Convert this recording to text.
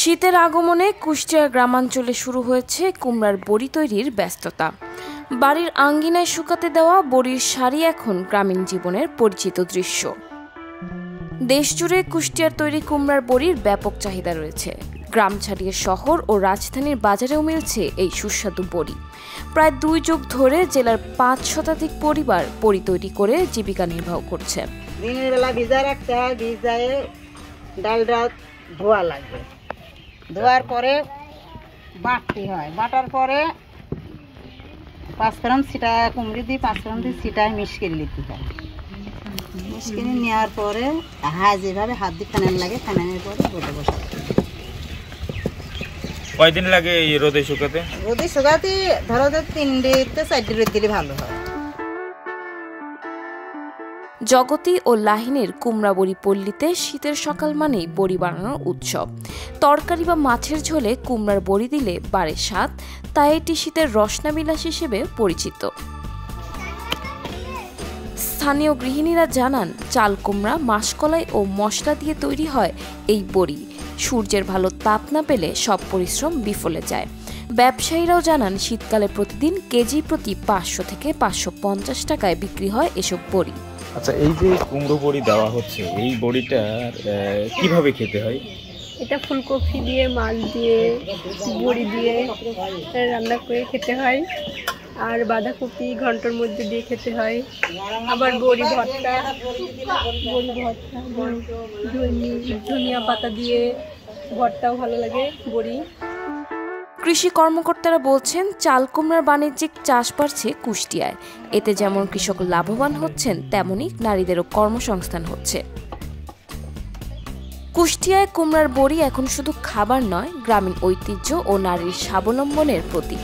শীতের আগমনে কুষ্টিয়ার গ্রামাঞ্চলে শুরু হয়েছে কুমড়ার বড়ি তৈরির ব্যস্ততা। বাড়ির আঙ্গিনায় শুকাতে দেওয়া বড়ির শাড়ি এখন গ্রামীণ জীবনের পরিচিত দৃশ্য। দেশজুড়ে কুষ্টিয়ার তৈরি কুমড়ার বড়ির ব্যাপক চাহিদা রয়েছে। গ্রাম ছাড়িয়ে শহর ও রাজধানীর বাজারেও মিলছে এই সুস্বাদু বড়ি। প্রায় 2 যুগ ধরে জেলার 5 শতাধিক পরিবার বড়ি তৈরি করে জীবিকা নির্বাহ করছে। দিনের বেলা ভিজায় রাখতে হয়, ভিজায় ডালটা ধোয়া লাগবে, ধোয়ার পরে বাটতে হয়, বাটার পরে 5 ফোড়ন ছিটা কুমড়ি দিয়ে 5 ফোড়ন দিয়ে ছিটায় মিশকিয়ে নিতে হয়। মিশকিয়ে নেওয়ার পরে যেভাবে হাত দিয়ে ফেনান লাগে, ফেনানোর পরে রোদে বসাতে। কয়দিন লাগে এই রোদে শুকাতে? রোদে শুকাতে ধরো 3 থেকে 4 রোদ দিলে ভালো হয়। জগতী ও লাহিনীর কুমড়া বড়ি পল্লীতে শীতের সকাল মানেই বড়ি বানানোর উৎসব। তরকারি বা মাছের ঝোলে কুমড়ার বড়ি দিলে বাড়ে স্বাদ, তাই এটি শীতের রসনাবিলাস হিসেবে পরিচিত। স্থানীয় গৃহিণীরা জানান, চাল কুমড়া, মাসকলাই ও মশলা দিয়ে তৈরি হয় এই বড়ি। সূর্যের ভালো তাপ না পেলে সব পরিশ্রম বিফলে যায়। ব্যবসায়ীরাও জানান, শীতকালে প্রতিদিন কেজি প্রতি 500 থেকে 550 টাকায় বিক্রি হয় এসব বড়ি। আচ্ছা, এই যে কুমড়ো বড়ি দেওয়া হচ্ছে, এই বড়িটা কিভাবে খেতে হয়? এটা ফুলকপি দিয়ে, মাছ দিয়ে, বড়ি দিয়ে রান্না করে খেতে হয়। আর বাঁধাকপি ঘন্টার মধ্যে দিয়ে খেতে হয়। আবার বড়ি ভর্তা, ধনিয়া পাতা দিয়ে ভর্তাও ভালো লাগে বড়ি। কৃষি কর্মকর্তারা বলছেন, চাল কুমড়ার বাণিজ্যিক চাষ বাড়ছে কুষ্টিয়ায়। এতে যেমন কৃষক লাভবান হচ্ছেন, তেমনি নারীদেরও কর্মসংস্থান হচ্ছে। কুষ্টিয়ায় কুমড়ার বড়ি এখন শুধু খাবার নয়, গ্রামীণ ঐতিহ্য ও নারীর স্বাবলম্বনের প্রতীক।